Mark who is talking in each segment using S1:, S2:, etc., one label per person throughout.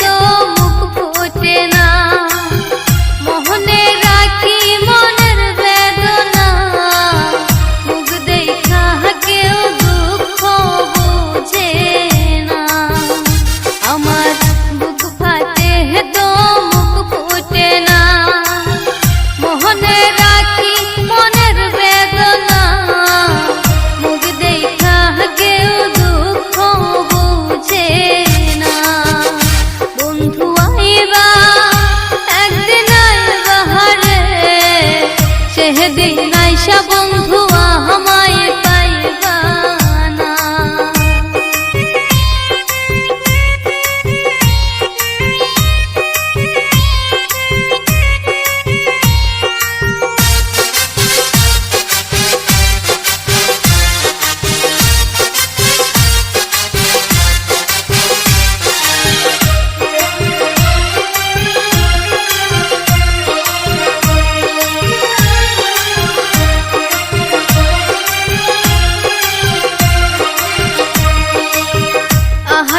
S1: তো মুখ ফোটে না, মোহনে রাখি মনের বেদনা, মুখ দেখা কেউ দুঃখ বুঝে না। আমার বুক ফাটে তো মুখ ফোটে না, মোহনে রাখি মনের বেদনা, মুখ দেখা কেউ দুঃখ বুঝে না। বন্ধু আইবা একদিন আইবা হারে, সেদিন আইসা বন্ধু আমায় পাইবা না।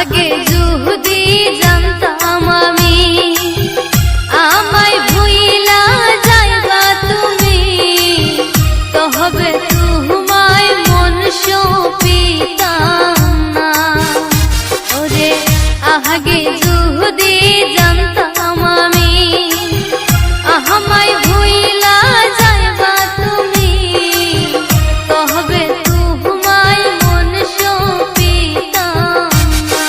S1: আগে যদি জানতাম আমি আমায় ভুইলা যাইবা তুমি, তবে তোমায় মন সপিতাম না। ওরে আগে যদি জানতাম আমি আমায় ভুইলা যাইবা তুমি, তবে তোমায় মন সপিতাম না।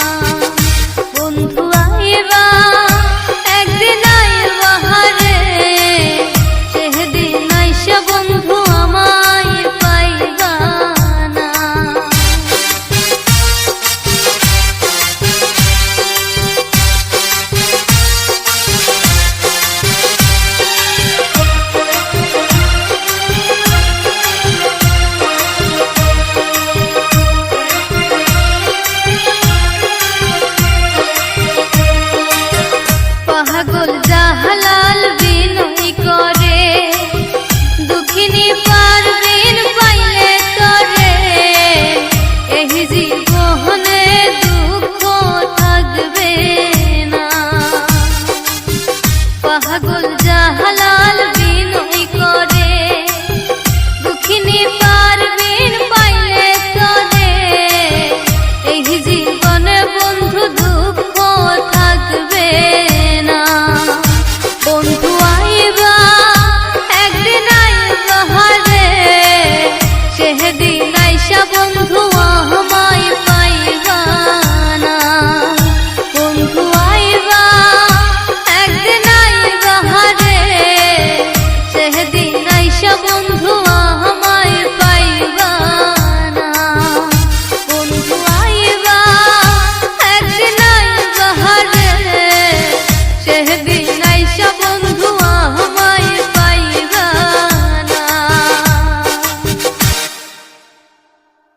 S1: বন্ধু আইবা একদিন আইবা হারে, সেদিন আইসা বন্ধু আমায় পাইবা না। পাগল